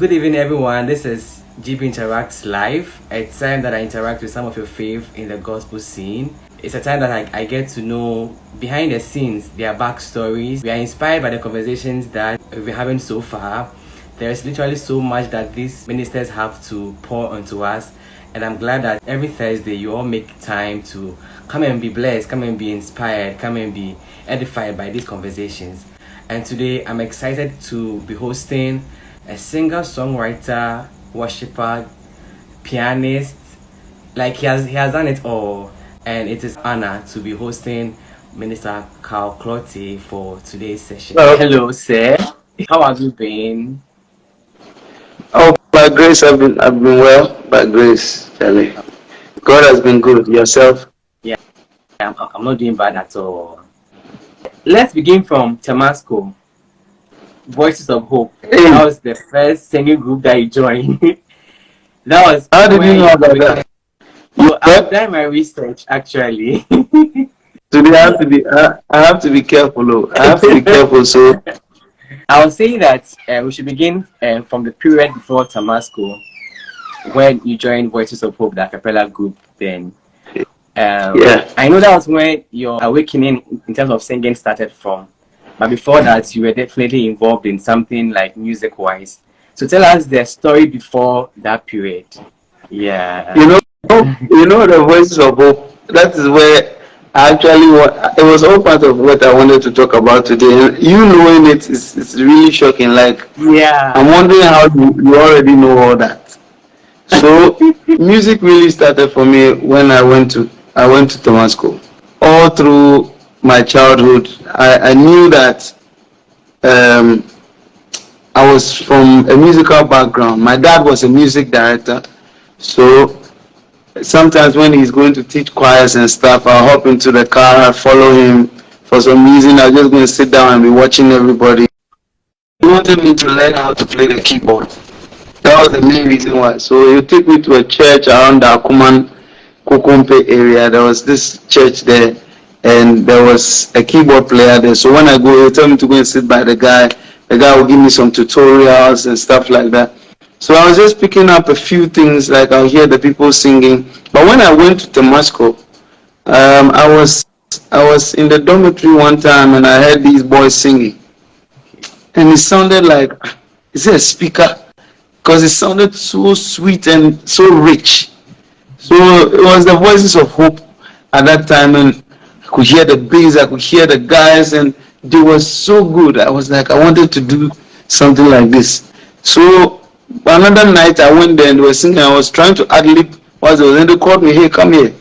Good evening, everyone. This is GB Interacts Live. It's time that I interact with some of your fave in the gospel scene. It's a time that I get to know behind the scenes, their backstories. We are inspired by the conversations that we've been having so far. There's literally so much that these ministers have to pour onto us. And I'm glad that every Thursday you all make time to come and be blessed, come and be inspired, come and be edified by these conversations. And today I'm excited to be hosting a singer, songwriter, worshiper, pianist. Like he has done it all. And it is an honor to be hosting Minister CLOTTEY for today's session. Hello, sir. How have you been? Oh, by grace, I've been well. By grace, Charlie. God has been good. Yourself? Yeah, I'm not doing bad at all. Let's begin from TAMASCO, Voices of Hope. That was the first singing group that you joined. That was. How did you know about that? Well, I've done my research actually. Today I have to be careful. Though. I have to be careful. So I was saying that we should begin from the period before TAMASCO, when you joined Voices of Hope, the a cappella group. Then, yeah, I know that was when your awakening in terms of singing started from. But before that, you were definitely involved in something like music-wise. So tell us the story before that period. Yeah. You know the Voices of Hope. That is where I actually it was all part of what I wanted to talk about today. And you knowing it's really shocking. Like, yeah, I'm wondering how you already know all that. So music really started for me when I went to TAMASCO. All through my childhood, I knew that I was from a musical background. My dad was a music director, so sometimes when he's going to teach choirs and stuff, I'll hop into the car, follow him. For some reason, I'm just going to sit down and be watching everybody. He wanted me to learn how to play the keyboard. That was the main reason why. So he took me to a church around the Akuman Kokompe area. There was this church there, and there was a keyboard player there. So when I go, he tell me to go and sit by the guy. The guy will give me some tutorials and stuff like that. So I was just picking up a few things, like I'll hear the people singing. But when I went to TAMASCO, I was in the dormitory one time and I heard these boys singing. And it sounded like, is it a speaker? Because it sounded so sweet and so rich. So it was the Voices of Hope at that time, and I could hear the bass, I could hear the guys, and they were so good. I was like, I wanted to do something like this. So another night I went there and they were singing. I was trying to ad-lib and they called me, hey, come here.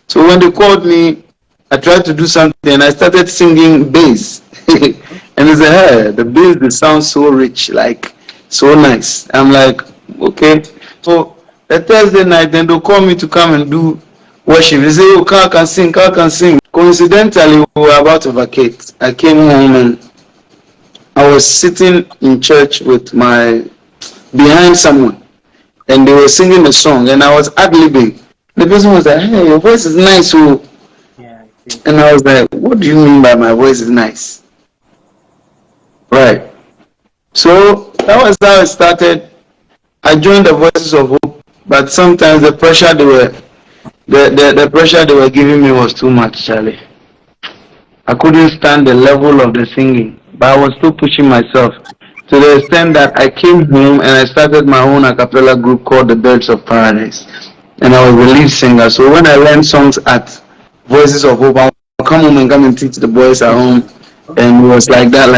So when they called me, I tried to do something and I started singing bass. And they said, hey, the bass, they sound so rich, like so nice. I'm like, okay. So the Thursday night, then they'll call me to come and do worship. They say, oh, Carl can sing, Carl can sing. Coincidentally, we were about to vacate. I came home and I was sitting in church with behind someone, and they were singing a song, and I was ad-libbing. The person was like, hey, your voice is nice. So, yeah. and I was like, what do you mean by my voice is nice? Right. So that was how it started. I joined the Voices of Hope, but sometimes the pressure the pressure they were giving me was too much, Charlie. I couldn't stand the level of the singing, but I was still pushing myself to the extent that I came home and I started my own a cappella group called the Birds of Paradise, and I was the lead singer. So when I learned songs at Voices of Hope, I would come home and come and teach the boys at home, and it was like that,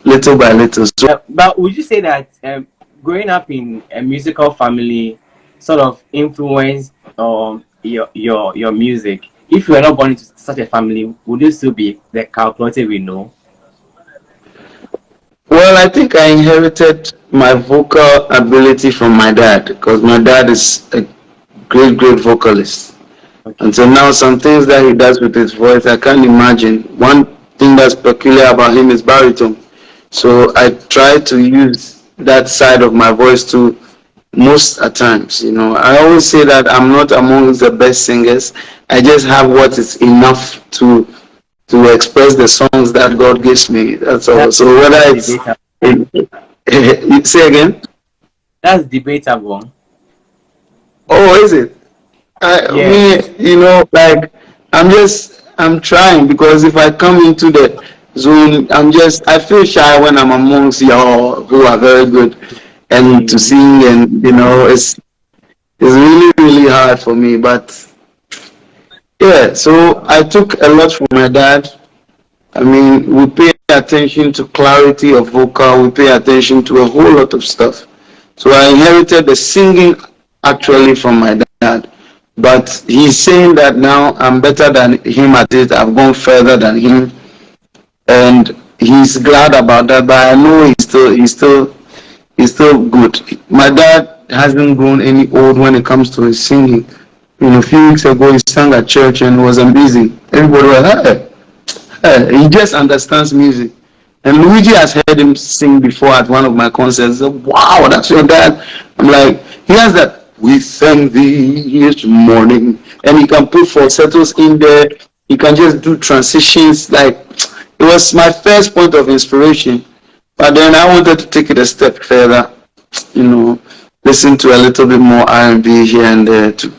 little by little. So, but would you say that growing up in a musical family sort of influenced your music? If you were not born into such a family, would you still be the CLOTTEY we know? Well, I think I inherited my vocal ability from my dad, because my dad is a great vocalist. Okay. And so now some things that he does with his voice, I can't imagine. One thing that's peculiar about him is baritone. So I try to use that side of my voice too most at times. I always say that I'm not among the best singers. I just have what is enough to express the songs that God gives me. That's all. So whether it's Say again. That's debatable. Oh, is it? Yes. Like I'm trying because if I come into the zone, I feel shy when I'm amongst y'all who are very good and to Really. sing, and it's really really hard for me. But yeah, so I took a lot from my dad. I mean, we pay attention to clarity of vocal, we pay attention to a whole lot of stuff. So I inherited the singing actually from my dad. But he's saying that now I'm better than him at it. I've gone further than him, and he's glad about that. But I know he's still good. My dad hasn't grown any old when it comes to his singing. A few weeks ago he sang at church and was amazing. Everybody was like, hey, he just understands music. And Luigi has heard him sing before at one of my concerts. So, wow, that's your dad. I'm like, he has that. We sang thee each morning, and he can put falsettos in there. He can just do transitions. Like, it was my first point of inspiration. But then I wanted to take it a step further. You know, listen to a little bit more R&B here and there to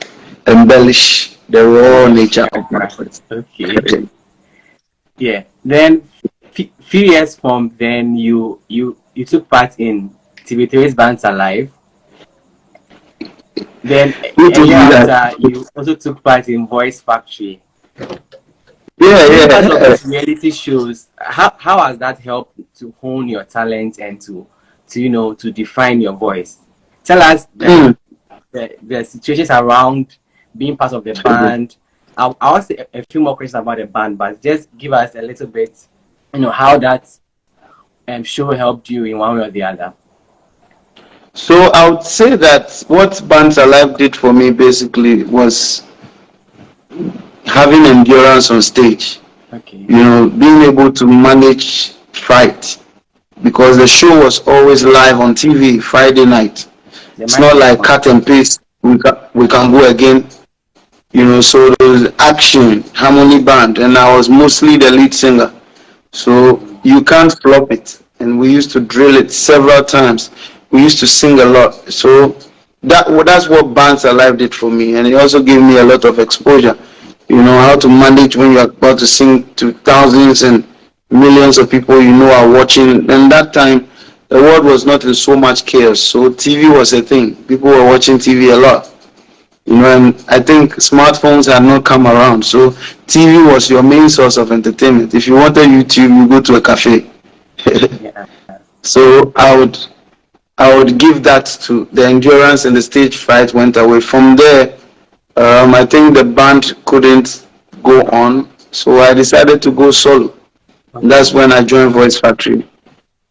embellish the raw nature of my voice. Okay. Yeah. Then few years from then, you took part in TV3's Bands Alive. Then Who a told year me that? after, you also took part in Voice Factory. Yeah, Being part of yeah. these reality shows, how has that helped to hone your talent and to define your voice? Tell us Mm. the situations around being part of the band. I'll ask a few more questions about the band, but just give us a little bit, how that show helped you in one way or the other. So I would say that what Bands Alive did for me basically was having endurance on stage. Okay. Being able to manage fright because the show was always live on TV Friday night. The It's not like microphone. cut and paste. We can go again. So there was action, harmony band, and I was mostly the lead singer. So you can't flop it. And we used to drill it several times. We used to sing a lot. So that's what Bands Alive did for me. And it also gave me a lot of exposure. How to manage when you're about to sing to thousands and millions of people are watching. And that time, the world was not in so much chaos. So TV was a thing. People were watching TV a lot. And I think smartphones had not come around. So TV was your main source of entertainment. If you wanted YouTube, you go to a cafe. Yeah. So I would give that to the endurance, and the stage fright went away. From there, I think the band couldn't go on, so I decided to go solo. That's Okay. when I joined Voice Factory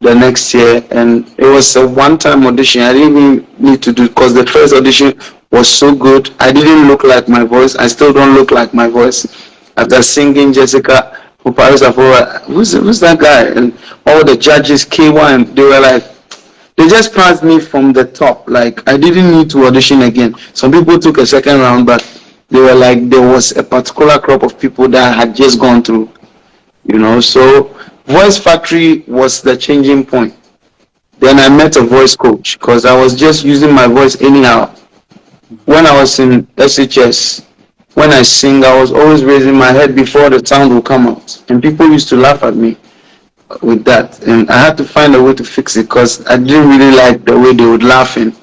the next year, and it was a one-time audition. I didn't even need to do because the first audition was so good. I didn't look like my voice. I still don't look like my voice. After singing Jessica for Paris Afora, who's that guy? And all the judges came and they were like, they just passed me from the top. Like I didn't need to audition again. Some people took a second round, but they were like there was a particular crop of people that had just gone through. So Voice Factory was the changing point. Then I met a voice coach because I was just using my voice anyhow. When I was in SHS, when I sing, I was always raising my head before the sound would come out, and people used to laugh at me with that. And I had to find a way to fix it because I didn't really like the way they would laugh and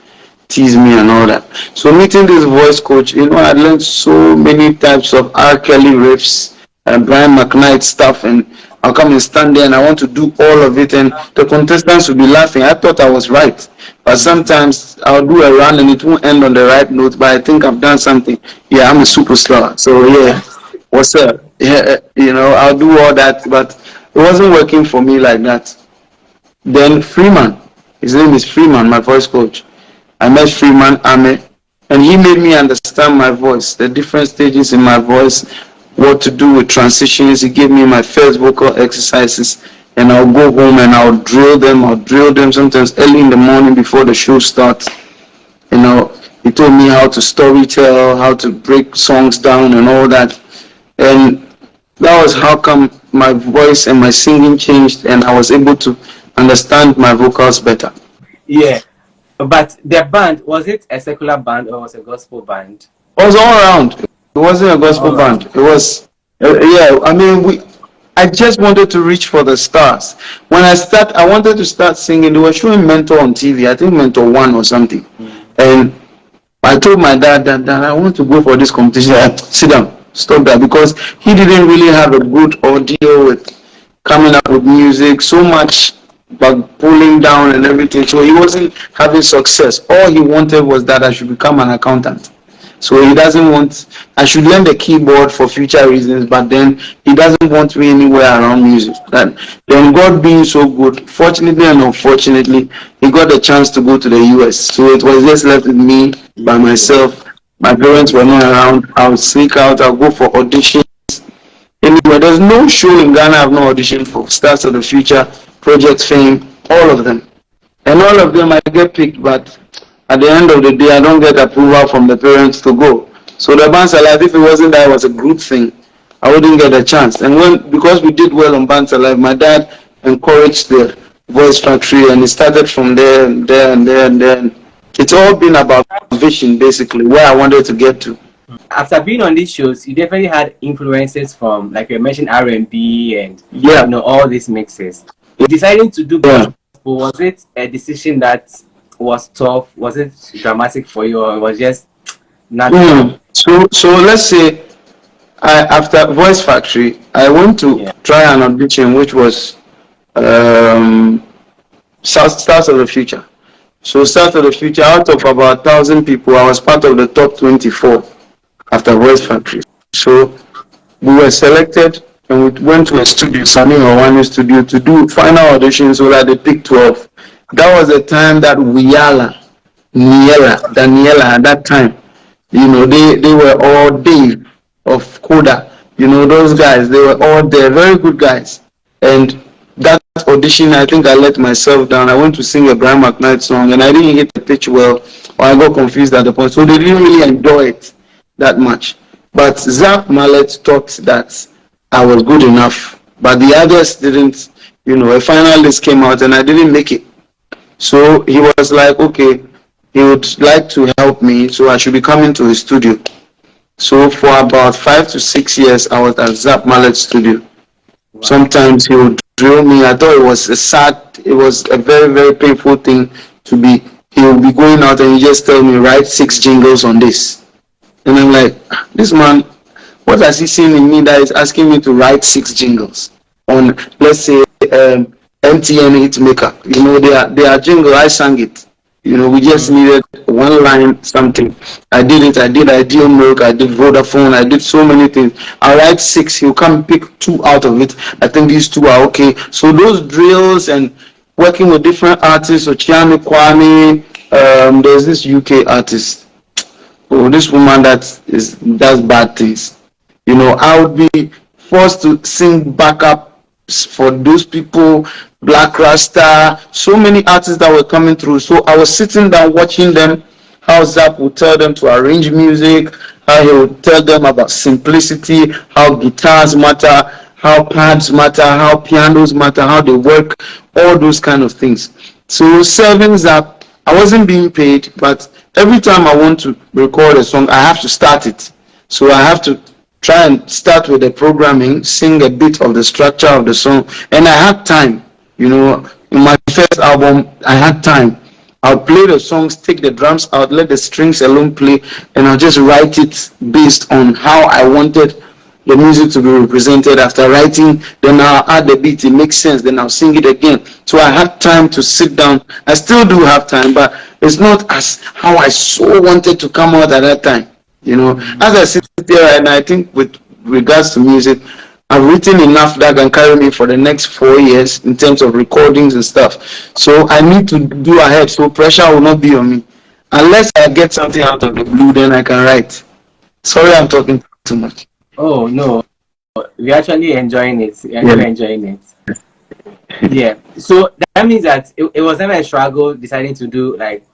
tease me and all that. So meeting this voice coach, I learned so many types of R. Kelly riffs and Brian McKnight stuff, and I'll come and stand there and I want to do all of it, and the contestants would be laughing. I thought I was right, but Mm. sometimes I'll do a run and it won't end on the right note, but I think I've done something. Yeah, I'm a superstar. So yeah, what's up? Yeah, I'll do all that, but it wasn't working for me like that. Then Freeman, his name is Freeman, my voice coach. I met Freeman Ame, and he made me understand my voice, the different stages in my voice, what to do with transitions. He gave me my first vocal exercises, and I'll go home and I'll drill them. I'll drill them sometimes early in the morning before the show starts. He told me how to story tell, how to break songs down and all that. And that was how come my voice and my singing changed, and I was able to understand my vocals better. Yeah. But the band, was it a secular band or was it a gospel band? It was all around. It wasn't a gospel All band. around. It was, yeah. I mean, I just wanted to reach for the stars. When I wanted to start singing. They were showing Mentor on TV. I think Mentor One or something. And I told my dad that I want to go for this competition. Sit down, stop that, because he didn't really have a good audio with coming up with music, so much but pulling down and everything. So he wasn't having success. All he wanted was that I should become an accountant. So he doesn't want, I should learn the keyboard for future reasons, but then he doesn't want me anywhere around music. And then God being so good, fortunately and unfortunately, he got the chance to go to the US. So it was just left with me by myself. My parents were not around. I would sneak out, I'll go for auditions. Anyway, there's no show in Ghana I've not auditioned for. Stars of the Future, Project Fame, all of them. And all of them I get picked, but at the end of the day, I don't get approval from the parents to go. So the Bands Alive, if it wasn't that it was a group thing, I wouldn't get a chance. And because we did well on Bands Alive, my dad encouraged the Voice Factory, and it started from there and there and there and there. It's all been about vision, basically, where I wanted to get to. After being on these shows, you definitely had influences from, like you mentioned, R&B and all these mixes. Deciding to do gospel, was it a decision that was tough? Was it dramatic for you, or it was just natural? So let's say after Voice Factory, I went to try an audition, which was Stars of the Future. So Stars of the Future, out of about 1,000 people, I was part of the top 24 after Voice Factory. So we were selected and we went to a studio, Sami Mawani studio, to do final auditions so that they picked 12. That was the time that Daniela at that time, they were all Dave of Koda, those guys, they were all there, very good guys. And that audition, I think I let myself down. I went to sing a Brian McKnight song and I didn't hit the pitch well, or I got confused at the point. So they didn't really enjoy it that much. But Zach Mallet thought that I was good enough, but the others didn't. A final list came out and I didn't make it. So he was like, okay, he would like to help me, so I should be coming to his studio. So for about 5 to 6 years, I was at Zach Mallet's studio. Wow. Sometimes he would drill me. I thought it was a very, very painful thing to be. He would be going out and he just tell me, write 6 jingles on this. And I'm like, this man, what has he seen in me that is asking me to write 6 jingles on, let's say, MTN Hitmaker? They are jingle, I sang it. We just needed one line, something. I did it. I did Ideal Milk. I did Vodafone. I did so many things. I write 6. He'll come pick 2 out of it. I think these 2 are okay. So those drills and working with different artists, Ochiami Kwame, there's this UK artist. Oh, this woman that does bad things. I would be forced to sing backup for those people, Black Rasta, so many artists that were coming through. So I was sitting down watching them, how Zap would tell them to arrange music, how he would tell them about simplicity, how guitars matter, how pads matter, how pianos matter, how they work, all those kind of things. So serving Zap, I wasn't being paid, but every time I want to record a song, I have to start it. So I have to try and start with the programming, sing a bit of the structure of the song, and I had time. In my first album, I had time. I'll play the songs, take the drums out, let the strings alone play, and I'll just write it based on how I wanted the music to be represented. After writing, then I'll add the beat, it makes sense, then I'll sing it again. So I had time to sit down. I still do have time, but it's not as how I so wanted to come out at that time. As I sit here right now, I think with regards to music, I've written enough that can carry me for the next 4 years in terms of recordings and stuff. So I need to do ahead, so pressure will not be on me. Unless I get something out of the blue, then I can write. Sorry, I'm talking too much. Oh, no. We're actually enjoying it. Enjoying it. Yeah. So that means that it was never a struggle deciding to do like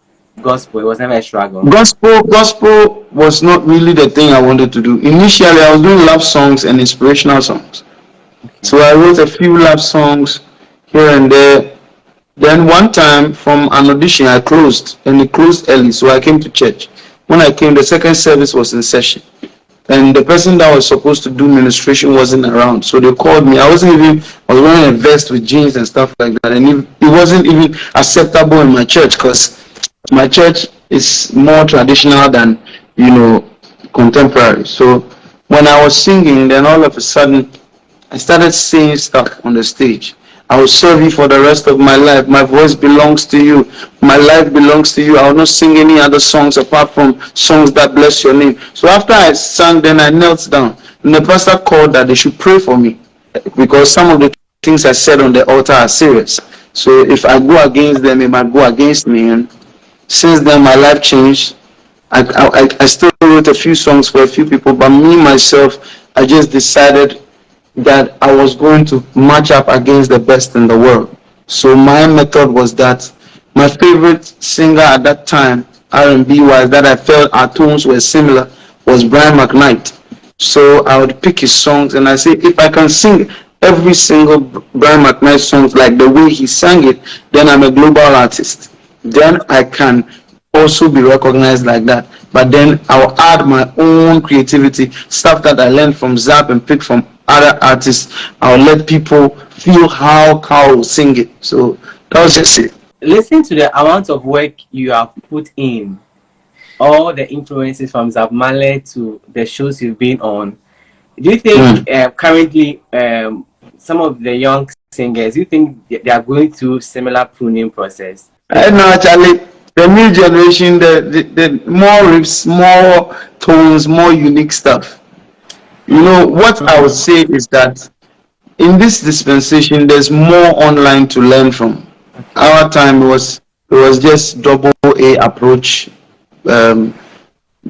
gospel. It was never a struggle. Gospel was not really the thing I wanted to do. Initially, I was doing love songs and inspirational songs. Okay. So I wrote a few love songs here and there. Then one time from an audition, I closed, and it closed early, so I came to church. When I came, the second service was in session, and the person that was supposed to do ministration wasn't around, so they called me. I was wearing a vest with jeans and stuff like that, and it wasn't even acceptable in my church because my church is more traditional than, contemporary. So when I was singing, then all of a sudden I started saying stuff on the stage. I will serve you for the rest of my life. My voice belongs to you. My life belongs to you. I will not sing any other songs apart from songs that bless your name. So after I sang, then I knelt down. And the pastor called that they should pray for me because some of the things I said on the altar are serious. So if I go against them, it might go against me. And since then, my life changed. I still wrote a few songs for a few people, but me, myself, I just decided that I was going to match up against the best in the world. So my method was that my favorite singer at that time, R&B wise, that I felt our tones were similar, was Brian McKnight. So I would pick his songs and I say, if I can sing every single Brian McKnight song like the way he sang it, then I'm a global artist. Then I can also be recognized like that. But then I'll add my own creativity, stuff that I learned from Zap and pick from other artists. I'll let people feel how Carl will sing it. So that was just it. Listen to the amount of work you have put in, all the influences from Zap Marley to the shows you've been on. Do you think currently some of the young singers, do you think they are going through similar pruning process? I know, actually, the new generation, the more riffs, more tones, more unique stuff. What I would say is that in this dispensation, there's more online to learn from. Okay. Our time it was just double A approach. That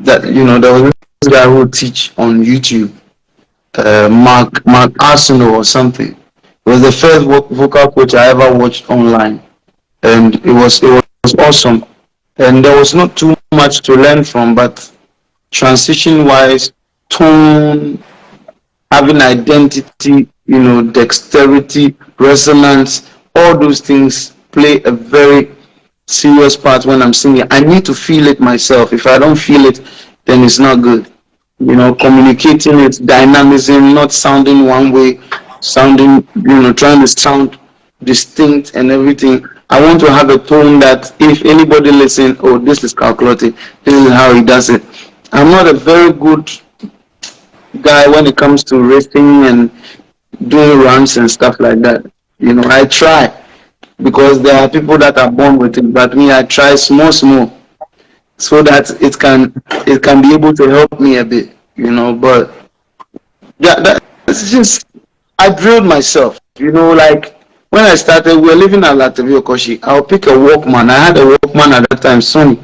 there was this guy who would teach on YouTube, Mark Arsenal or something. It was the first vocal coach I ever watched online, and it was awesome. And there was not too much to learn from, but transition wise, tone, having identity, dexterity, resonance, all those things play a very serious part when I'm singing. I need to feel it myself. If I don't feel it, then it's not good. Communicating it, dynamism, not sounding one way, sounding, trying to sound distinct and everything. I want to have a tone that if anybody listen, oh, this is CLOTTEY, this is how he does it. I'm not a very good guy when it comes to racing and doing runs and stuff like that. I try because there are people that are born with it, but me, I try small, so that it can be able to help me a bit. But that's just I drilled myself. Like when I started, we were living at Latavio Koshi. I'll pick a Walkman. I had a Walkman at that time, Sony.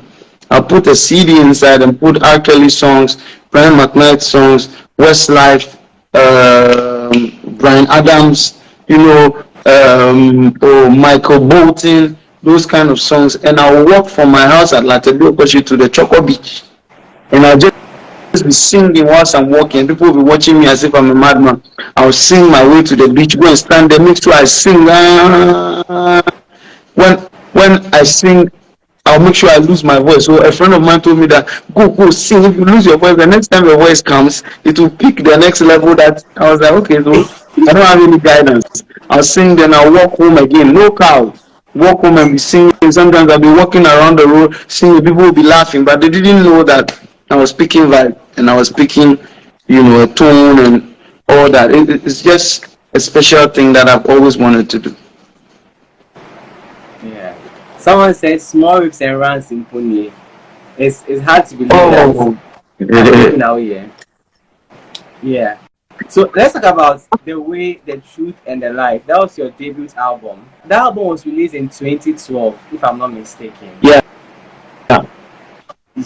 I'll put a CD inside and put R. Kelly songs, Brian McKnight songs, Westlife, Brian Adams, or Michael Bolton, those kind of songs. And I'll walk from my house at Latavio Koshi to the Choco Beach. And I'll just be singing whilst I'm walking. People will be watching me as if I'm a madman. I'll sing my way to the beach, go and stand there, make sure I sing. When I sing, I'll make sure I lose my voice. So a friend of mine told me that go sing. If you lose your voice, the next time your voice comes, it will pick the next level. That I was like, okay, so I don't have any guidance. I'll sing, then I'll walk home again. No cow. Walk home and be singing. Sometimes I'll be walking around the road singing. People will be laughing, but they didn't know that I was speaking vibe and I was speaking, a tone and all that. It's just a special thing that I've always wanted to do. Yeah. Someone said small rips and runs in Punye. It's hard to believe that. Now, yeah. So let's talk about The Way, the Truth, and the Life. That was your debut album. That album was released in 2012, if I'm not mistaken. Yeah.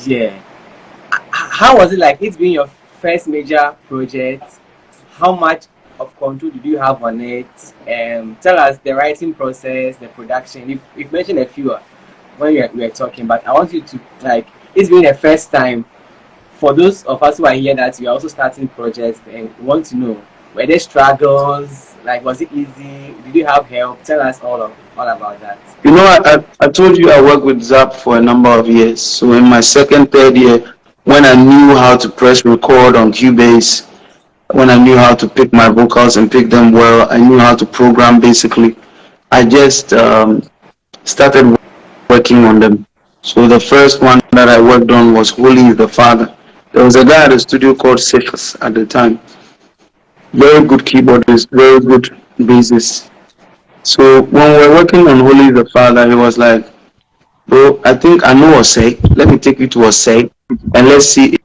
Yeah. How was it like? It's been your first major project. How much of control did you have on it? Tell us the writing process, the production. You've mentioned a few when we were talking, but I want you to, it's been the first time for those of us who are here that we are also starting projects and want to know Were there struggles? Like, was it easy? Did you have help? Tell us all about that. You know, I told you I worked with Zap for a number of years. So in my second, third year, when I knew how to press record on Cubase, when I knew how to pick my vocals and pick them well, I knew how to program basically. I just started working on them. So the first one that I worked on was Holy is the Father. There was a guy at the studio called Cephas at the time. Very good keyboardist, very good bassist. So when we were working on Holy is the Father, he was like, bro, I think I know Osei. Let me take you to Osei and let's see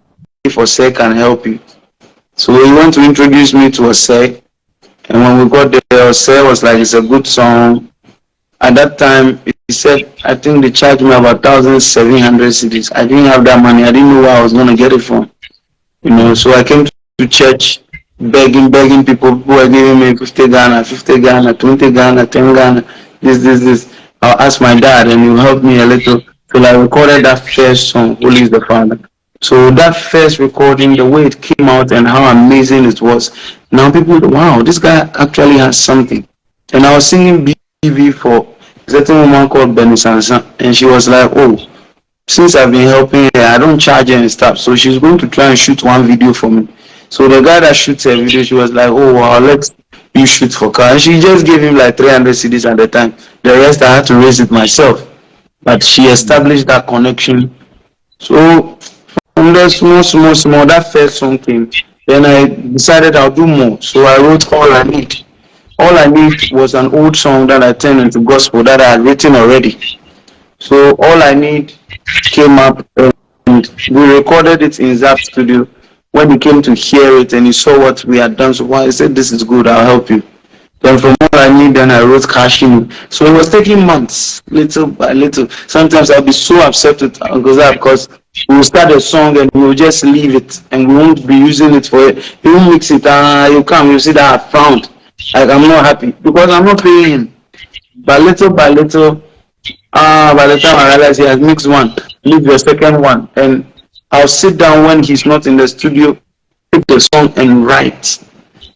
if Osei can help you. So he went to introduce me to Osei. And when we got there, Osei was like, it's a good song. At that time, he said, I think they charged me about 1,700 cedis. I didn't have that money. I didn't know where I was going to get it from. So I came to church begging people who are giving me 50 Ghana, 50 Ghana, 20 Ghana, 10 Ghana, this. I'll ask my dad and he'll help me a little. So I recorded that first song, Holy is the Father. So that first recording, the way it came out and how amazing it was, now people, wow, this guy actually has something. And I was singing BV for a certain woman called Benny Sansa, and she was like, oh, since I've been helping her, I don't charge her and stuff. So she's going to try and shoot one video for me. So the guy that shoots her video, she was like, oh, wow, let you shoot for car. And she just gave him like 300 CDs at the time. The rest I had to raise it myself. But she established that connection. So from there, small, that first song came. Then I decided I'll do more. So I wrote All I Need. All I Need was an old song that I turned into gospel that I had written already. So All I Need came up and we recorded it in Zap Studio. When he came to hear it and he saw what we had done, so why he said, this is good, I'll help you. Then from All I Need, then I wrote Cashing. So it was taking months, little by little. Sometimes I'll be so upset with Uncle Zap because we will start a song and we will just leave it and we won't be using it for it. He will mix it, you come, you see that I found. Like I'm not happy because I'm not paying him. But little by little, by the time I realize he has mixed one, leave the second one, and I'll sit down when he's not in the studio, pick the song and write.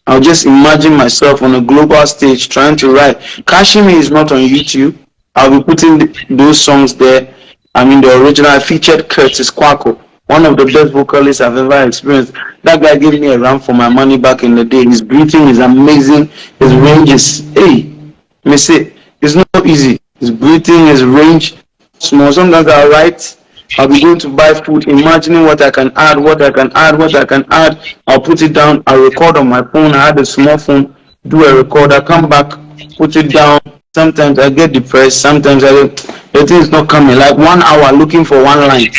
I'll just imagine myself on a global stage trying to write. Kashimi is not on YouTube. I'll be putting those songs there. I mean, the original. I featured Curtis Kwako, one of the best vocalists I've ever experienced. That guy gave me a run for my money back in the day. His breathing is amazing. His range is, hey, let me say, it's not easy. His breathing, his range, small. Sometimes I'll write, I'll be going to buy food, imagining what I can add, what I can add, what I can add. I'll put it down, I'll record on my phone. I had a small phone, do a record, I come back, put it down. Sometimes I get depressed, sometimes the thing is not coming. Like 1 hour looking for one line.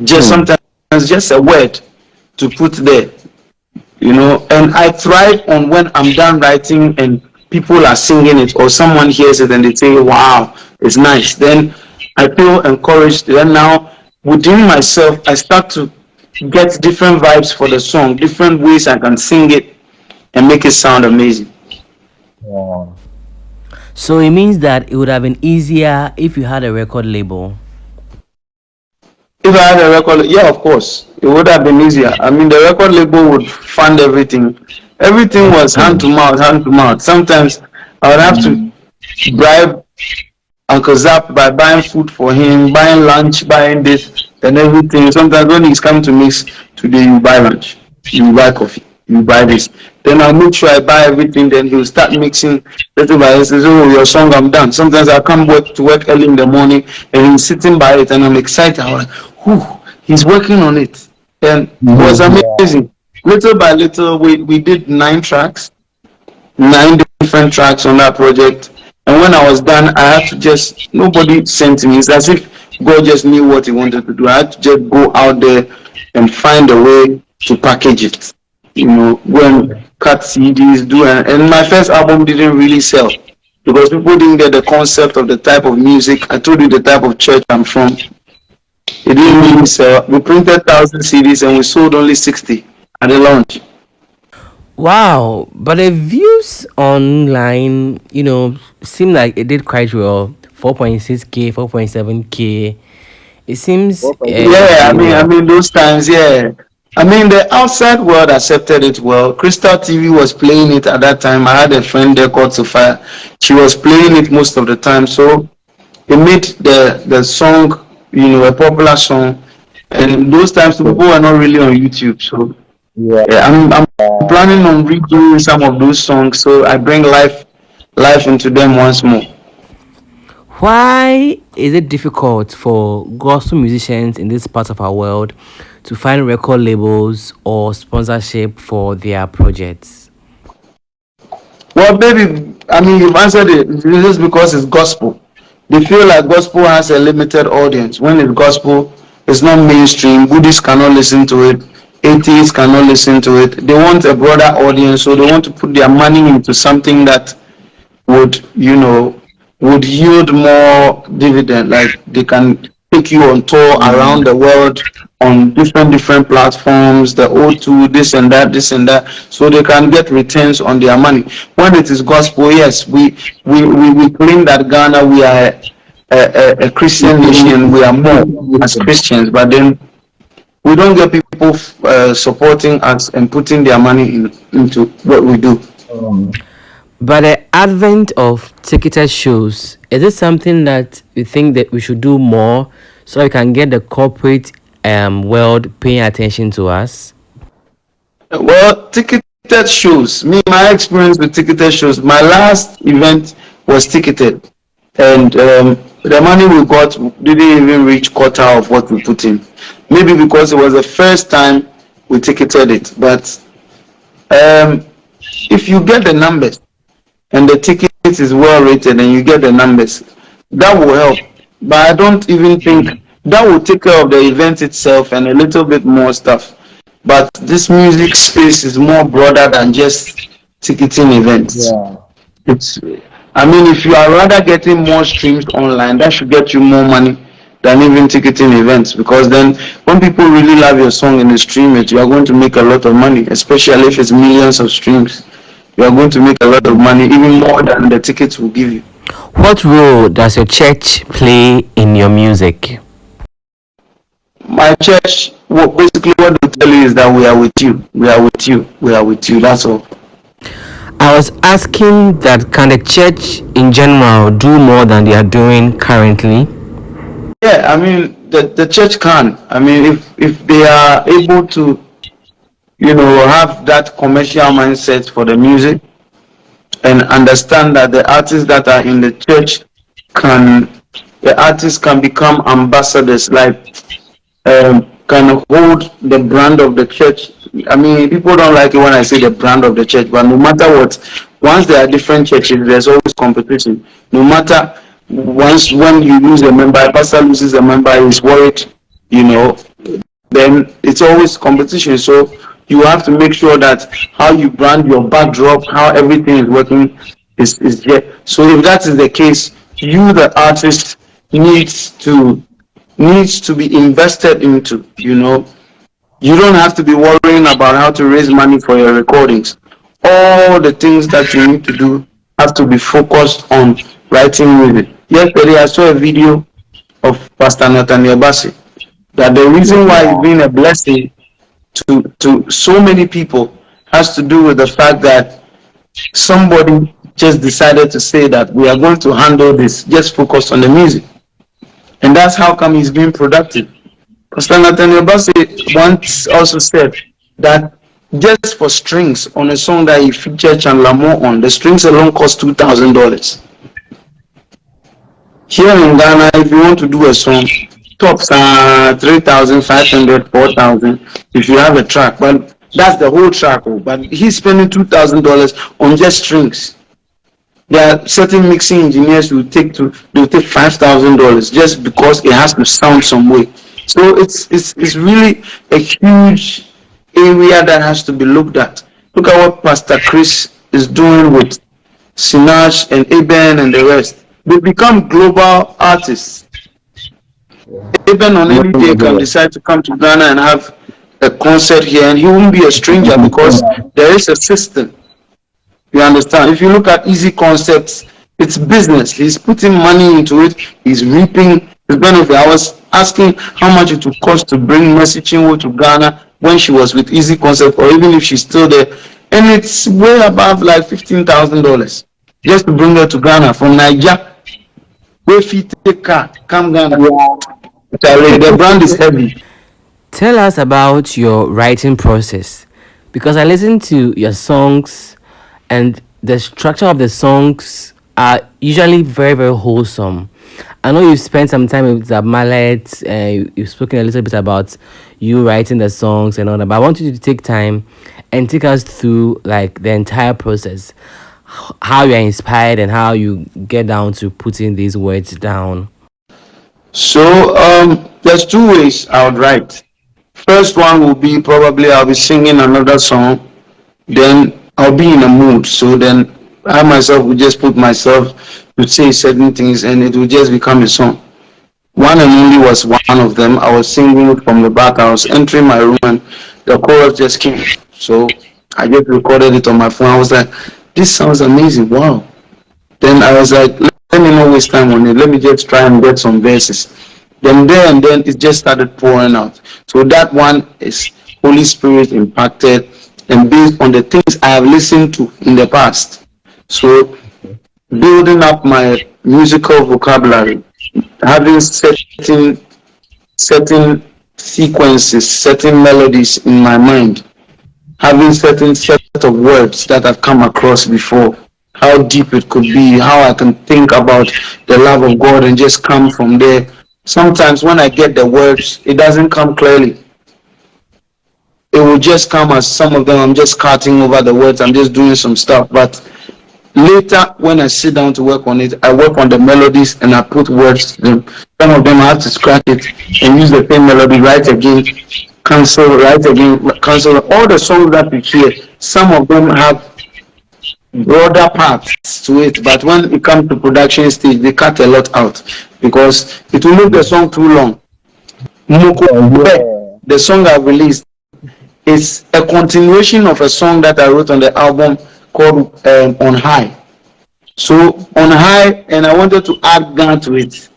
Just sometimes just a word to put there. And I thrive on when I'm done writing and people are singing it or someone hears it and they say, wow, it's nice. Then I feel encouraged. Then now within myself, I start to get different vibes for the song, different ways I can sing it and make it sound amazing. Wow. So it means that it would have been easier if you had a record label. If I had a record, yeah, of course, it would have been easier. I mean, the record label would fund everything. Everything was hand to mouth, hand to mouth. Sometimes I would have to bribe Uncle Zap by buying food for him, buying lunch, buying this and everything. Sometimes when he's come to mix, today you buy lunch, you buy coffee, you buy this. Then I'll make sure I buy everything. Then he'll start mixing little by little. Says, oh, your song, I'm done. Sometimes I'll come to work early in the morning and he's sitting by it and I'm excited. I'm like, whew, he's working on it. And it was amazing. Little by little, we did 9 tracks, 9 different tracks on that project. And when I was done, I had to just, nobody sent me. It's as if God just knew what he wanted to do. I had to just go out there and find a way to package it. Go and cut CDs, and my first album didn't really sell because people didn't get the concept of the type of music. I told you the type of church I'm from. It didn't really sell. We printed 1,000 CDs and we sold only 60 at the launch. Wow, but the views online, seem like it did quite well. 4.6K, 4.7K. It seems Yeah, I doing well. mean those times, yeah. I mean, the outside world accepted it well. Crystal TV was playing it at that time. I had a friend there called Sophia. She was playing it most of the time. So it made the song, a popular song. And those times, people were not really on YouTube. So Yeah. yeah, I'm planning on redoing some of those songs. So I bring life into them once more. Why is it difficult for gospel musicians in this part of our world to find record labels or sponsorship for their projects? Well, baby, I mean, you've answered it. It's just because it's gospel. They feel like gospel has a limited audience. When it's gospel, it's not mainstream. Buddhists cannot listen to it. Atheists cannot listen to it. They want a broader audience, so they want to put their money into something that would would yield more dividend. Like they can take you on tour around the world on different platforms, the O2, this and that, so they can get returns on their money. When it is gospel, yes, we claim that Ghana, we are a Christian nation, we are more as Christians, but then we don't get people supporting us and putting their money into what we do. Um, But the advent of ticketed shows, is it something that you think that we should do more so we can get the corporate world paying attention to us? Well, ticketed shows. My experience with ticketed shows. My last event was ticketed, and the money we got didn't even reach quarter of what we put in. Maybe because it was the first time we ticketed it. But if you get the numbers and the ticket is well rated and you get the numbers, that will help. But I don't even think that will take care of the event itself and a little bit more stuff. But this music space is more broader than just ticketing events. yeah. It's, I mean, if you are rather getting more streams online, that should get you more money than even ticketing events. Because then, when people really love your song and they stream it, you are going to make a lot of money, especially if it's millions of streams. You are going to make a lot of money, even more than the tickets will give you. What role does your church play in your music? My church, well, basically, what they tell you is that we are with you, we are with you, we are with you. That's all. I was asking that can the church in general do more than they are doing currently? Yeah, I mean, the church can. I mean, if they are able to, have that commercial mindset for the music and understand that the artists that are in the church can, the artists can become ambassadors, like can hold the brand of the church. I mean, people don't like it when I say the brand of the church, but no matter what, once there are different churches, there's always competition. No matter once when you lose a member, a pastor loses a member, he's worried, you know, then it's always competition. So you have to make sure that how you brand your backdrop, how everything is working is there. So if that is the case, you the artist needs to be invested into, You don't have to be worrying about how to raise money for your recordings. All the things that you need to do have to be focused on writing music. Yesterday I saw a video of Pastor Nathaniel Bassey, that the reason why it's been a blessing to so many people has to do with the fact that somebody just decided to say that we are going to handle this, just focus on the music. And that's how come he's being productive. Pastor Nathaniel Bassey once also said that just for strings on a song that he featured Chandler on, the strings alone cost $2,000. Here in Ghana, if you want to do a song, tops are 3,500, 4,000 if you have a track. But that's the whole track. But he's spending $2,000 on just strings. There are certain mixing engineers who they'll take $5,000 just because it has to sound some way. So it's really a huge area that has to be looked at. Look at what Pastor Chris is doing with Sinach and Eben and the rest. They become global artists. Eben on any day can decide to come to Ghana and have a concert here, and he won't be a stranger because there is a system. You understand? If you look at Easy Concepts, it's business. He's putting money into it. He's reaping his benefit. I was asking how much it would cost to bring Mercy Chinwo to Ghana when she was with Easy Concept, or even if she's still there, and it's way above like $15,000 just to bring her to Ghana from Nigeria. Where if you take car, come Ghana. The brand is heavy. Tell us about your writing process, because I listen to your songs and the structure of the songs are usually very, very wholesome. I know you've spent some time with Zab Mallet, you've spoken a little bit about you writing the songs and all that, but I want you to take time and take us through like the entire process, how you are inspired and how you get down to putting these words down. So there's two ways I would write. First one will be probably I'll be singing another song, then I'll be in a mood. So then I myself will just put myself to say certain things and it will just become a song. One and only was one of them. I was singing from the back. I was entering my room and the chorus just came. So I just recorded it on my phone. I was like, this sounds amazing. Wow. Then I was like, let me not waste time on it. Let me just try and get some verses. Then there and then it just started pouring out. So that one is Holy Spirit impacted and based on the things I have listened to in the past. So building up my musical vocabulary, having certain sequences, certain melodies in my mind, having certain set of words that I've come across before, how deep it could be, how I can think about the love of God and just come from there. Sometimes when I get the words, it doesn't come clearly. It will just come as some of them I'm just cutting over the words, I'm just doing some stuff. But later, when I sit down to work on it, I work on the melodies and I put words to them. Some of them I have to scratch it and use the same melody, write again, cancel, write again, cancel. All the songs that you hear, some of them have broader parts to it, but when it comes to production stage, they cut a lot out because it will make the song too long. The song I released is a continuation of a song that I wrote on the album called On High. So On High, and I wanted to add Ghana to it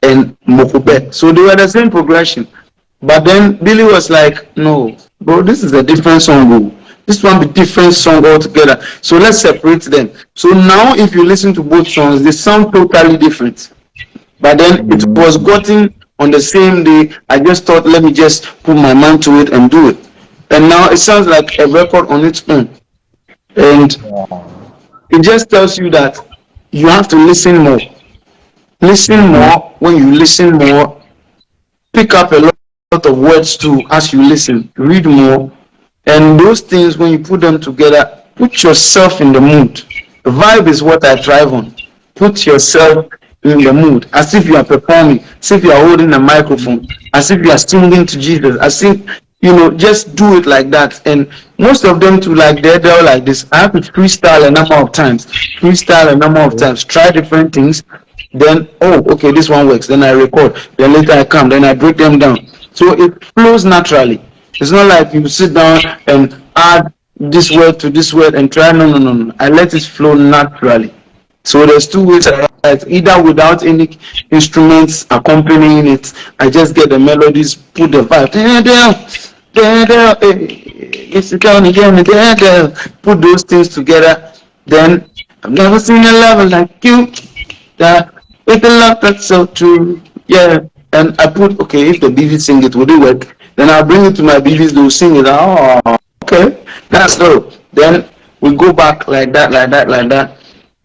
and Mokupe. So they were the same progression. But then Billy was like, no, bro, this is a different song, bro. This one be different song altogether. So let's separate them. So now if you listen to both songs, they sound totally different. But then it was gotten on the same day. I just thought, let me just put my mind to it and do it. And now it sounds like a record on its own. And it just tells you that you have to listen more. Listen more. When you listen more, pick up a lot of words too as you listen. Read more. And those things, when you put them together, put yourself in the mood. The vibe is what I thrive on. Put yourself in the mood, as if you are performing, as if you are holding a microphone, as if you are singing to Jesus, as if, just do it like that. And most of them too, like they're like this. I have to freestyle a number of times, try different things. Then, oh, okay, this one works. Then I record. Then later I come. Then I break them down. So it flows naturally. It's not like you sit down and add this word to this word and try. No. I let it flow naturally. So there's two ways I write. Either without any instruments accompanying it, I just get the melodies, put the vibe. Put those things together. Then I've never seen a lover like you. That with a love that's so true. Yeah. And I put, okay, if the BV sing it, would it work? Then I'll bring it to my BVs, they'll sing it. Oh, okay, that's dope. Then we go back like that.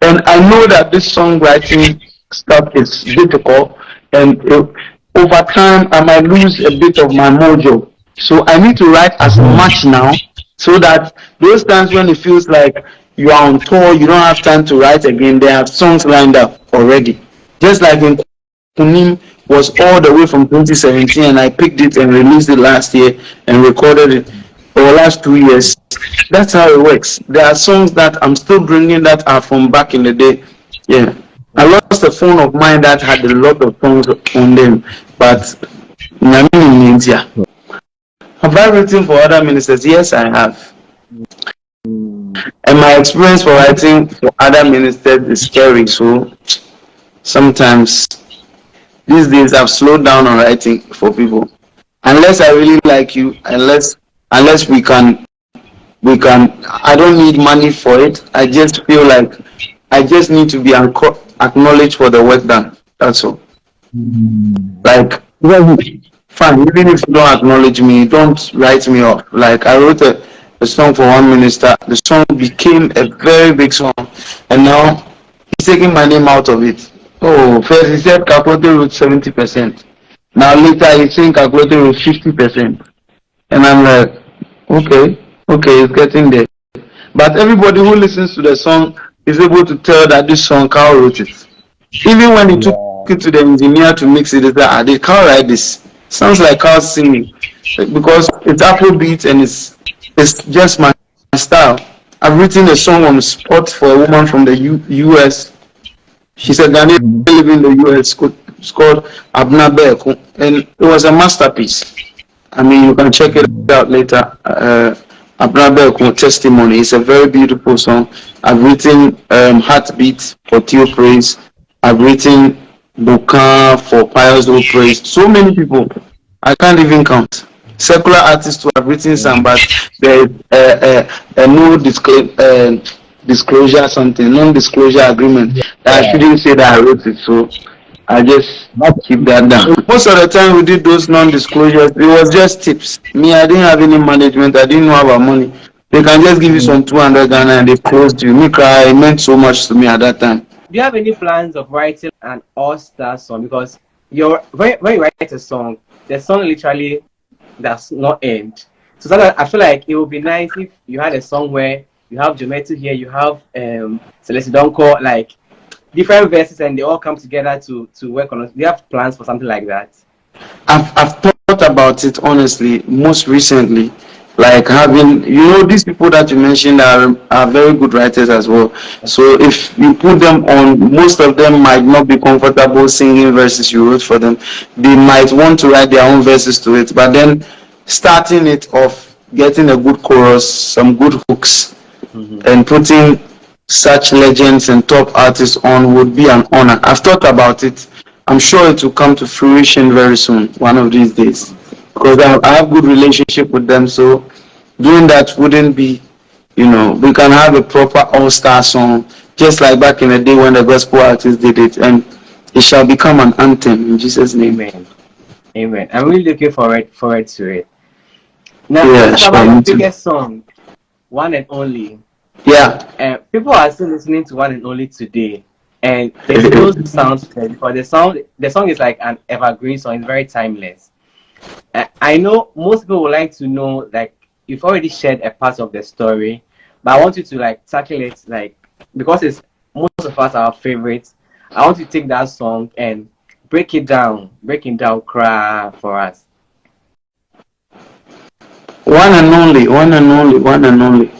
And I know that this songwriting stuff is difficult, and over time I might lose a bit of my mojo. So I need to write as much now, so that those times when it feels like you are on tour, you don't have time to write again, they have songs lined up already. Just like in Kunim was all the way from 2017, and I picked it and released it last year and recorded it for the last 2 years. That's how it works. There are songs that I'm still bringing that are from back in the day. Yeah, I lost a phone of mine that had a lot of songs on them, but in India. Have I written for other ministers? Yes, I have. And my experience for writing for other ministers is scary. So sometimes these days I've slowed down on writing for people. Unless I really like you, unless unless we can. I don't need money for it. I just feel like I just need to be acknowledged for the work done. That's all. Like, fine, even if you don't acknowledge me, don't write me off. Like, I wrote a song for one minister. The song became a very big song, and now he's taking my name out of it. Oh, first he said calculated wrote 70%. Now later he's saying calculated wrote 50%. And I'm like, okay, it's getting there. But everybody who listens to the song is able to tell that this song Carl wrote it. Even when he took it to the engineer to mix it, he said, did Carl write this? Sounds like Carl singing. Because it's Afrobeat and it's just my style. I've written a song on the spot for a woman from the US. She's a Ghanaian living in the US. It's called Abna Beko, and it was a masterpiece. I mean, you can check it out later. Abna Beko Testimony. It's a very beautiful song. I've written Heartbeat for Theo Praise. I've written Bukan for Pious Old Praise. So many people, I can't even count. Secular artists who have written some, but there is a no disclosure something, non-disclosure agreement. That I shouldn't say that I wrote it, so I just keep that down. Most of the time we did those non-disclosures, it was just tips. Me, I didn't have any management. I didn't know about money. They can just give you some 200 Ghana and they closed you. Me cry, it meant so much to me at that time. Do you have any plans of writing an all-star song? Because when you write a song, the song literally does not end. So sometimes I feel like it would be nice if you had a song where you have Jometo here, you have Celeste Donko, like different verses, and they all come together to work on it. Do you have plans for something like that? I've thought about it honestly, most recently. Like having, these people that you mentioned are very good writers as well. So if you put them on, most of them might not be comfortable singing verses you wrote for them. They might want to write their own verses to it, but then starting it off, getting a good chorus, some good hooks, and putting such legends and top artists on would be an honor. I've thought about it. I'm sure it will come to fruition very soon, one of these days, because I have good relationship with them. So doing that wouldn't be, we can have a proper all-star song, just like back in the day when the gospel artists did it, and it shall become an anthem in Jesus' name. Amen. I'm really looking forward to it. Now, yeah, about your biggest song, One and Only. Yeah. People are still listening to One and Only today, and they still sound good, because the song is like an evergreen song. It's very timeless. I know most people would like to know, like, you've already shared a part of the story, but I want you to like tackle it, like, because it's most of us our favorites. I want you to take that song and break it down, cry for us. One and only, one and only, one and only.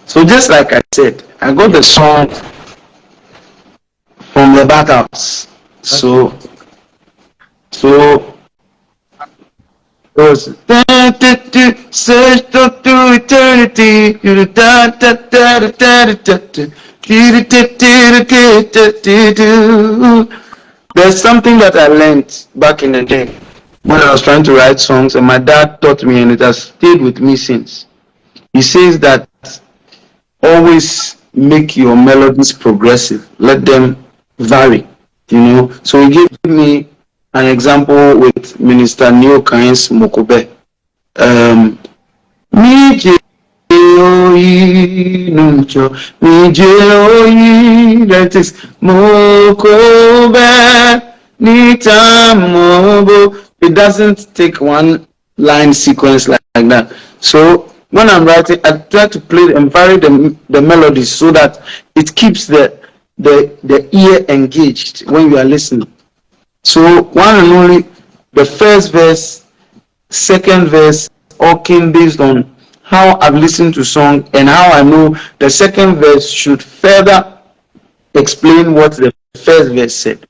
So just like I said, I got the song from the backhouse. So it was search through eternity. There's something that I learned back in the day when I was trying to write songs, and my dad taught me, and it has stayed with me since. He says that always make your melodies progressive. Let them vary, So he gave me an example with Minister Neo Kain's Mokobe. That is Mokobe Nitamobo. It doesn't take one line sequence like that. So when I'm writing, I try to play and vary the melodies so that it keeps the ear engaged when you are listening. So One and Only, the first verse, second verse, all came based on how I've listened to song and how I know the second verse should further explain what the first verse said.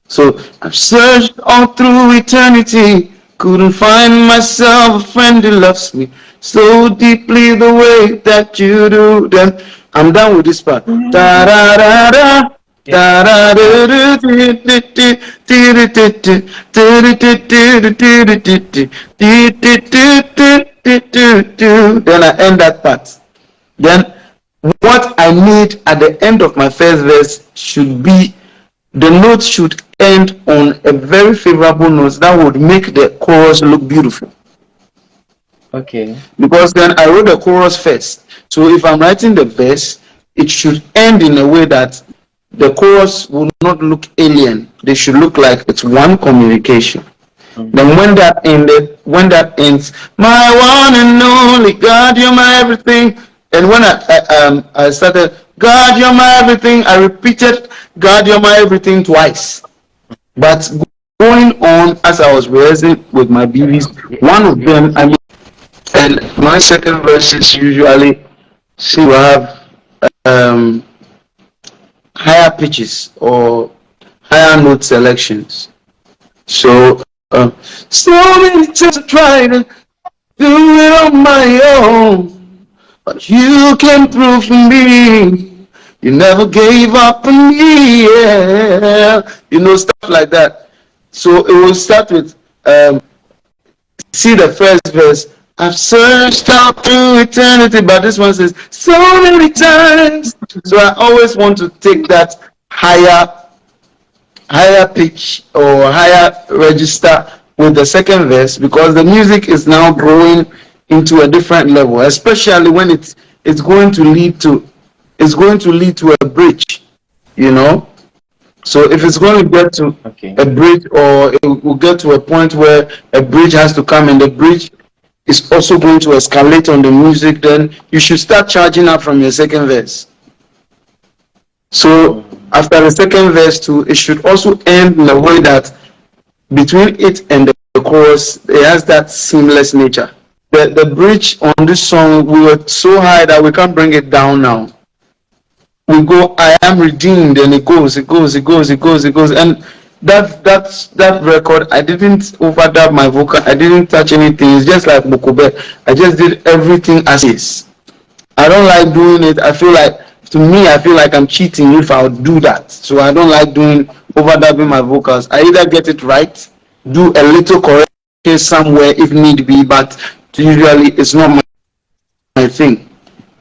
So I've searched all through eternity, couldn't find myself a friend who loves me so deeply the way that you do. Then I'm done with this part. Da da da da. then I end that part. Then what I need at the end of my first verse should be, the note should end on a very favorable note that would make the chorus look beautiful. Okay. Because then I wrote the chorus first. So if I'm writing the verse, it should end in a way that the chorus will not look alien. They should look like it's one communication. Then when that ends, my one and only God, you're my everything. And when I started, God, you're my everything, I repeated, God, you're my everything twice. But going on as I was rehearsing with my babies, one of them, and my second verse is usually, see, we have higher pitches or higher note selections. So, so many times I tried to do it on my own, but you came through for me. You never gave up on me, yeah. Stuff like that. So it will start with, see the first verse. I've searched out through eternity, but this one says so many times. So I always want to take that higher pitch or higher register with the second verse, because the music is now growing into a different level, especially when it's going to lead to a bridge, So if it's going to get to a bridge, or it will get to a point where a bridge has to come, and the bridge is also going to escalate on the music, then you should start charging up from your second verse. So after the second verse too, it should also end in a way that between it and the chorus, it has that seamless nature. The bridge on this song, we were so high that we can't bring it down now. We go, I am redeemed, and it goes. And that record, I didn't overdub my vocal, I didn't touch anything. It's just like Mokube. I just did everything as is. I don't like doing it. I feel like I'm cheating if I would do that. So I don't like overdubbing my vocals. I either get it right, do a little correction somewhere if need be, but usually it's not my thing.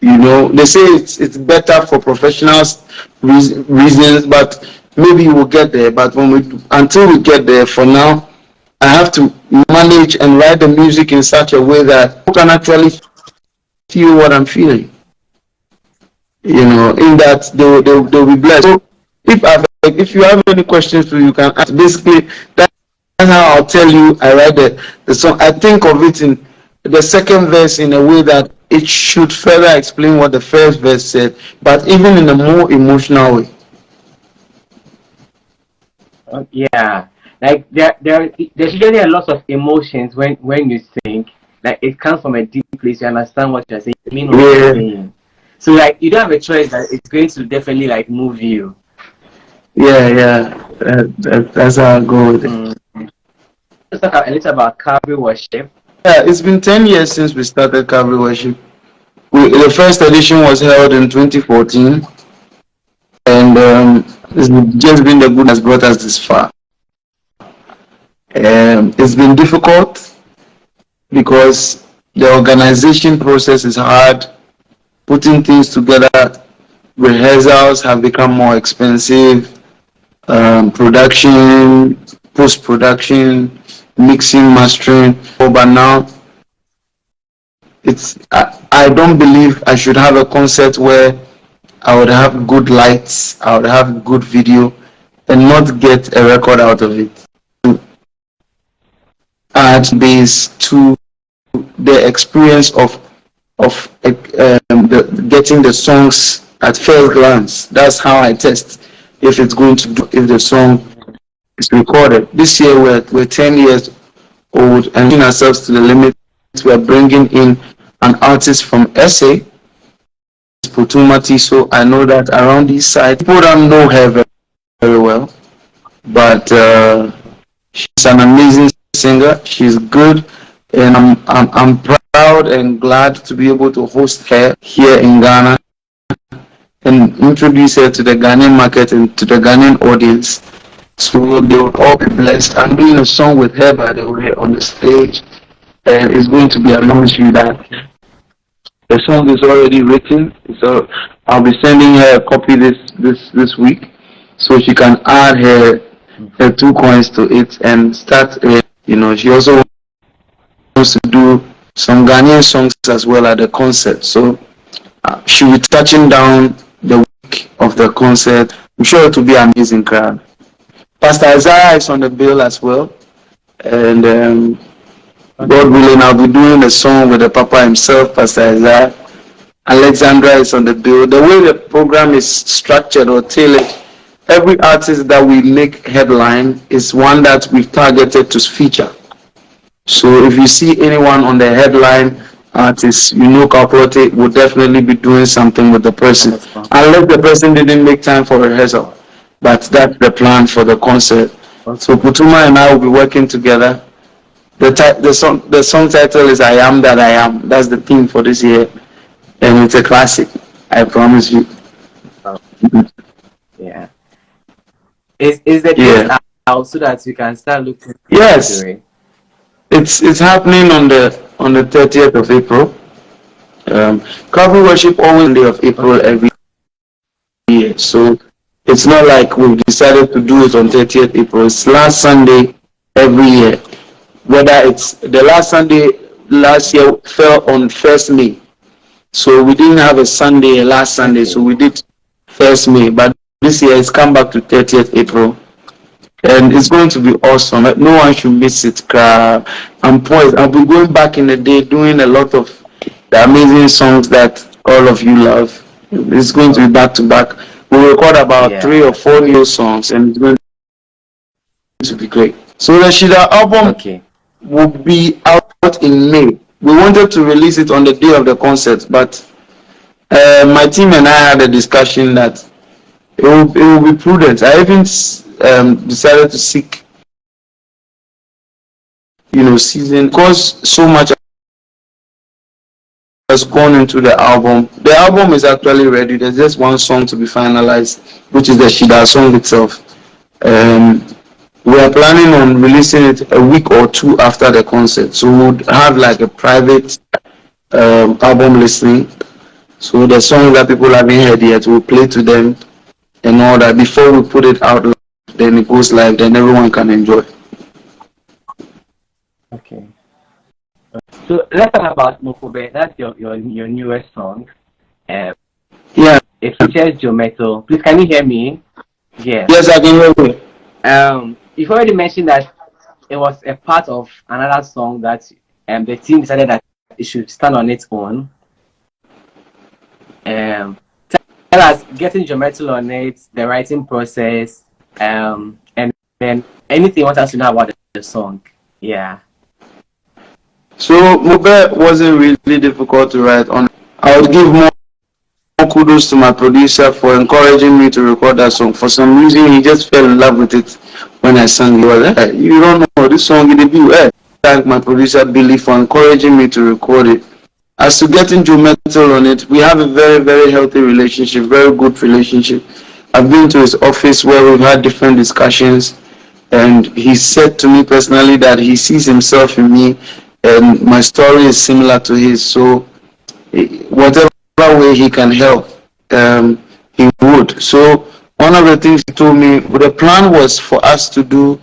They say it's better for professionals reasons, but maybe we'll get there. But until we get there, for now, I have to manage and write the music in such a way that people can actually feel what I'm feeling. In that they'll be blessed. So if you have any questions, you can ask. Basically, that's how I'll tell you I write the song. I think of it in the second verse in a way that it should further explain what the first verse said, but even in a more emotional way. Yeah, like there's usually a lot of emotions when you sing. Like it comes from a deep place. You understand what you're saying. You mean what you're saying. So like you don't have a choice that it's going to definitely like move you. Yeah. That's how I go with it. Let's talk a little about Calvary Worship. Yeah, it's been 10 years since we started Calvary Worship. The first edition was held in 2014, and it's just been the good that has brought us this far. It's been difficult because the organization process is hard. Putting things together, rehearsals have become more expensive. Production, post-production, mixing, mastering. But now, I don't believe I should have a concert where I would have good lights, I would have good video, and not get a record out of it. Add base to the experience of getting the songs at first glance. That's how I test if the song is recorded. This year we're 10 years old and pushing ourselves to the limit. We're bringing in an artist from SA, Putumati. So I know that around this side people don't know her very, very well, but she's an amazing singer. She's good, and I'm proud and glad to be able to host her here in Ghana and introduce her to the Ghanaian market and to the Ghanaian audience. So they will all be blessed. I'm doing a song with her, by the way, on the stage, and it's going to be announced you that the song is already written. So I'll be sending her a copy this week, so she can add her 2 coins to it and start. She also wants to do some Ghanaian songs as well at the concert. So she'll be touching down the week of the concert. I'm sure it will be an amazing crowd. Pastor Isaiah is on the bill as well, and God willing, I'll be doing a song with the Papa himself, Pastor Isaiah. Alexandra is on the bill. The way the program is structured or tailored, every artist that we make headline is one that we've targeted to feature. So if you see anyone on the headline artist, CLOTTEY will definitely be doing something with the person, unless the person didn't make time for rehearsal. But that's the plan for the concert. So Putuma and I will be working together. The song title is "I Am That I Am." That's the theme for this year, and it's a classic. I promise you. Yeah. Is the date out so that we can start looking? Yes. It's happening on the 30th of April. Cover worship always on the day of April every year. So it's not like we've decided to do it on 30th April. It's last Sunday every year. Whether it's the last Sunday last year fell on 1st May. So we didn't have a Sunday last Sunday, so we did 1st May. But this year it's come back to 30th April. And it's going to be awesome. No one should miss it. I'm poised. I'll be going back in the day doing a lot of the amazing songs that all of you love. It's going to be back to back. We'll record about 3 or 4 new songs, and it's going to be great. So the Shida album will be out in May. We wanted to release it on the day of the concert, but my team and I had a discussion that it will be prudent. I even decided to seek, season, because so much has gone into the album. The album is actually ready. There's just one song to be finalized, which is the Shida song itself. We are planning on releasing it a week or 2 after the concert. So we'll have like a private album listening. So the songs that people haven't heard yet, we'll play to them and all that before we put it out live. Then it goes live, then everyone can enjoy. Okay. So let's talk about Mokobe. That's your newest song. Yeah. It features Joe Metal. Please, can you hear me? Yes. Yes, I can hear you. You've already mentioned that it was a part of another song that the team decided that it should stand on its own. Tell us, getting Joe Metal on it, the writing process, and then anything you want us to know about the song. Yeah. So Mobe wasn't really difficult to write on. I would give more kudos to my producer for encouraging me to record that song. For some reason, he just fell in love with it when I sang. He was like, you don't know this song in the view. Thank my producer Billy for encouraging me to record it. As to getting Joe Metal on it, we have a very, very healthy relationship, very good relationship. I've been to his office where we've had different discussions, and he said to me personally that he sees himself in me, and my story is similar to his. So whatever way he can help, he would. So one of the things he told me, the plan was for us to do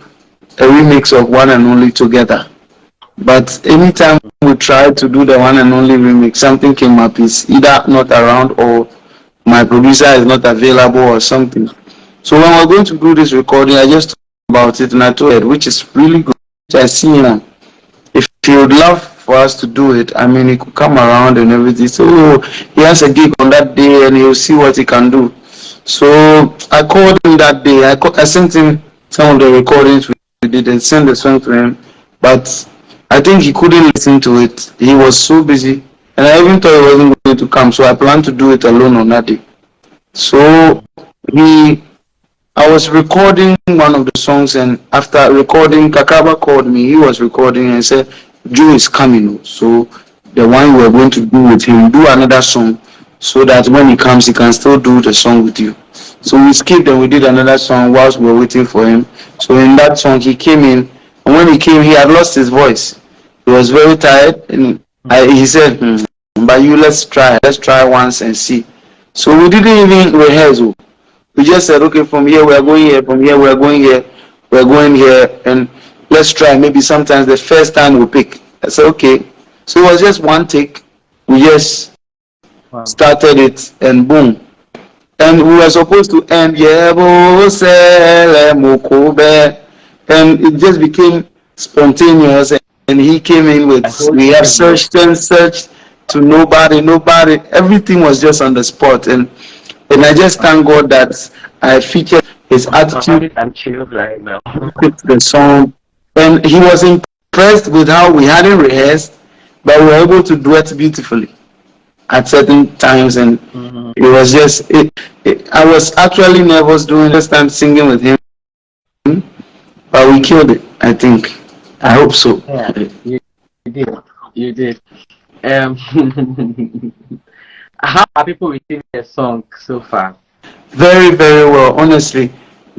a remix of One and Only together. But anytime we tried to do the One and Only remix, something came up. It's either not around or my producer is not available or something. So when we're going to do this recording, I just talked about it and I told him, which is really good. I see him. If he would love for us to do it, I mean, he could come around and everything. So he has a gig on that day and he'll see what he can do. So I called him that day. I sent him some of the recordings we did and sent the song to him. But I think he couldn't listen to it. He was so busy. And I even thought he wasn't going to come. So I planned to do it alone on that day. So I was recording one of the songs, and after recording, Kakaba called me. He was recording and said, Joe is coming. So the one we're going to do with him, do another song so that when he comes, he can still do the song with you. So we skipped and we did another song whilst we were waiting for him. So in that song, he came in, and when he came, he had lost his voice. He was very tired, and he said, but you let's try once and see. So we didn't even rehearse. We just said, okay, from here we are going here, from here we are going here, we are going here, and let's try. Maybe sometimes the first time we pick. I said, okay. So it was just one take. We just started it, and boom. And we were supposed to end, and it just became spontaneous. And he came in with, we have searched and searched to nobody. Everything was just on the spot. And I just thank God that I featured his attitude right now. with the song. And he was impressed with how we hadn't rehearsed, but we were able to duet beautifully at certain times. And it was just, I was actually nervous doing this time singing with him, but we killed it, I think. I hope so. Yeah, you did. You did. How are people receiving the song so far? Very, very well, honestly,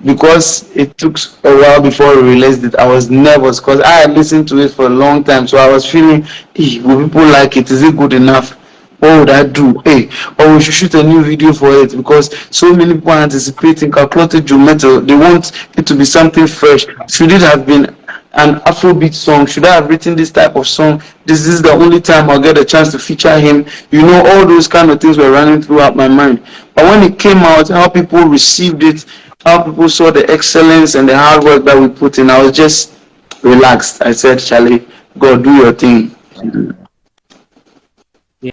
because it took a while before we released it. I was nervous because I had listened to it for a long time, so I was feeling, hey, will people like it? Is it good enough? What would I do? Hey, or we should shoot a new video for it, because so many people are anticipating calculated metal. They want it to be something fresh. Should it have been an Afrobeat song? Should I have written this type of song? This is the only time I'll get a chance to feature him. You know, all those kind of things were running throughout my mind. But when it came out, how people received it, how people saw the excellence and the hard work that we put in, I was just relaxed. I said, Charlie, go do your thing. Yeah,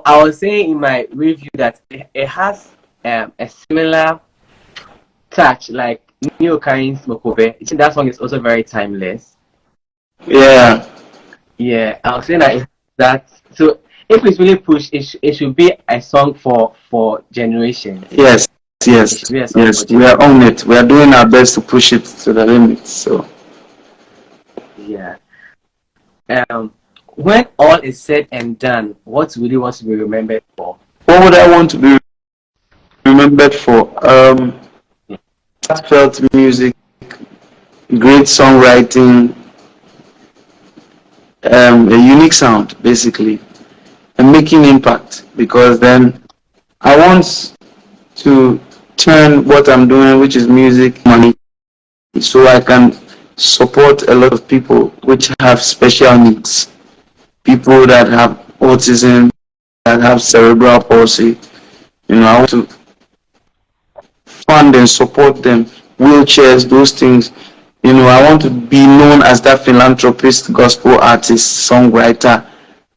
I was saying in my review that it has a similar touch like Neo Kain's Mokobe. I think that song is also very timeless. Yeah. Yeah, I was saying that so if it's really pushed, it should be a song for generations. Yes. We are on it. We are doing our best to push it to the limit. So yeah. When all is said and done, what really wants to be remembered for? What would I want to be remembered for? Heartfelt music, great songwriting, a unique sound, basically, and making impact. Because then I want to turn what I'm doing, which is music, money, so I can support a lot of people which have special needs, people that have autism, that have cerebral palsy. You know, I want to fund and support them, wheelchairs, those things. You know, I want to be known as that philanthropist, gospel artist, songwriter,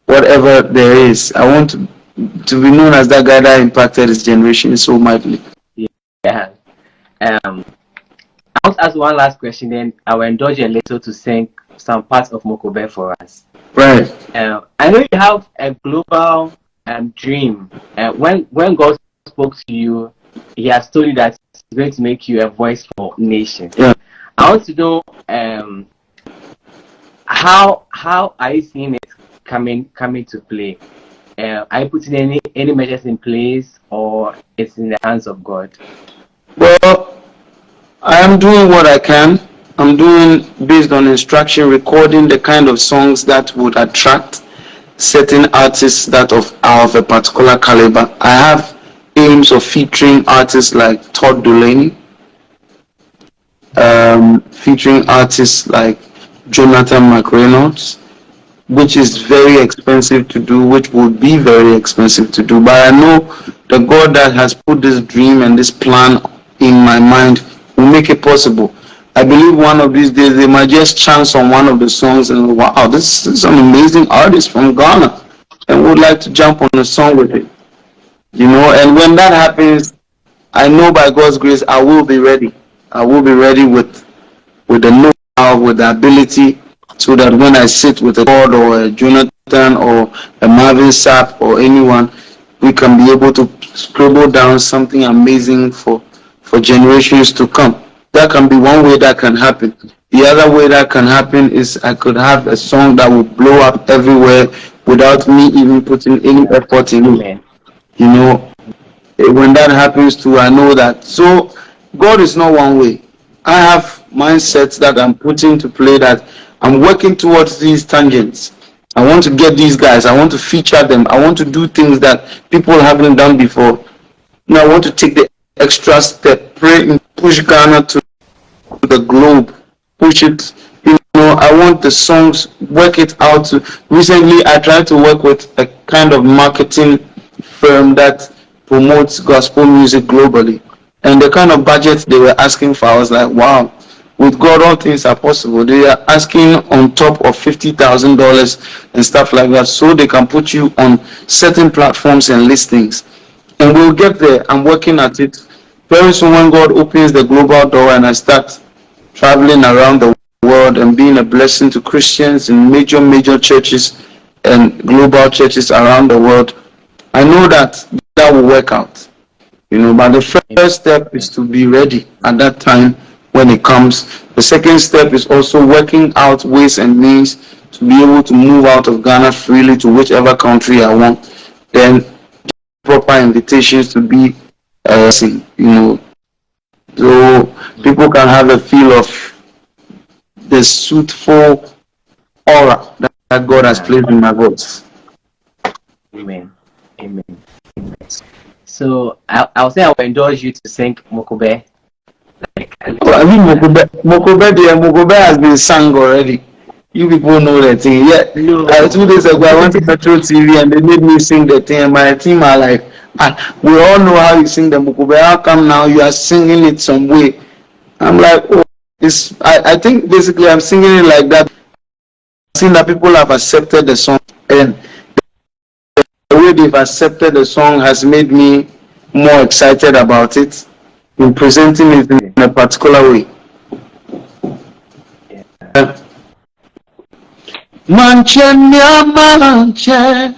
whatever there is. I want to be known as that guy that impacted his generation so mightily. Yeah. I want to ask one last question, then I will indulge you a little to sing some parts of Mokobe for us. Right. I know you have a global dream. When God spoke to you, He has told you that He's going to make you a voice for nations. Yeah. I want to know how are you seeing it coming to play? Are you putting any measures in place, or it's in the hands of God? Well, I am doing what I can. I'm doing based on instruction, recording the kind of songs that would attract certain artists that are of a particular caliber. I have aims of featuring artists like Todd Dulaney, featuring artists like Jonathan McReynolds, which is very expensive to do, which would be very expensive to do. But I know the God that has put this dream and this plan in my mind will make it possible. I believe one of these days they might just chance on one of the songs and wow, this is an amazing artist from Ghana and would like to jump on a song with it. You know, and when that happens, I know by God's grace I will be ready. I will be ready with the know-how, with the ability, so that when I sit with a Todd or a Jonathan or a Marvin Sapp or anyone, we can be able to scribble down something amazing for generations to come. That can be one way that can happen. The other way that can happen is I could have a song that will blow up everywhere without me even putting any effort in it. You know, when that happens too, I know that. So God is not one way. I have mindsets that I'm putting to play that I'm working towards these tangents. I want to get these guys. I want to feature them. I want to do things that people haven't done before. Now I want to take the extra step, pray and push Ghana to the globe, push it. I want the songs, work it out. Recently, I tried to work with a kind of marketing firm that promotes gospel music globally. And the kind of budget they were asking for, I was like, wow, with God, all things are possible. They are asking on top of $50,000 and stuff like that, so they can put you on certain platforms and listings. And we'll get there. I'm working at it. Very soon, when God opens the global door and I start traveling around the world and being a blessing to Christians in major churches and global churches around the world, I know that will work out. But the first step is to be ready at that time when it comes. The second step is also working out ways and means to be able to move out of Ghana freely to whichever country I want. Then proper invitations to be so people can have a feel of the suitful aura that God has placed in my voice. Amen. Amen. So I'll say I will indulge you to sing Mokobe. Mokobe has been sung already. You people know that thing. Yeah. 2 days ago, I went to Metro TV and they made me sing the thing. And my team are like, we all know how you sing the Mokobe. How come now you are singing it some way? I'm like, I think basically I'm singing it like that. I've seen that people have accepted the song, and the way they've accepted the song has made me more excited about it in presenting it in a particular way. Manche manche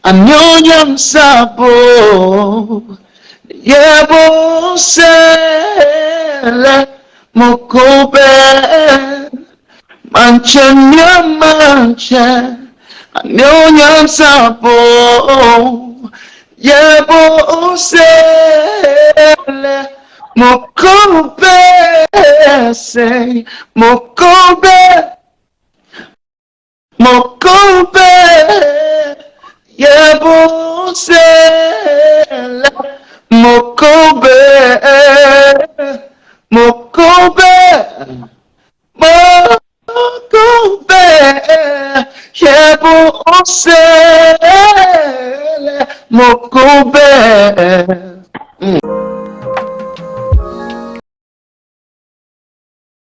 anyonyam sabo yebo sele mokobe manche manche anyonyam sabo yebo sele mokobe say mokobe Mokobe, yebo sele, Mokobe, Mokobe, Mokobe, yebo sele, Mokobe,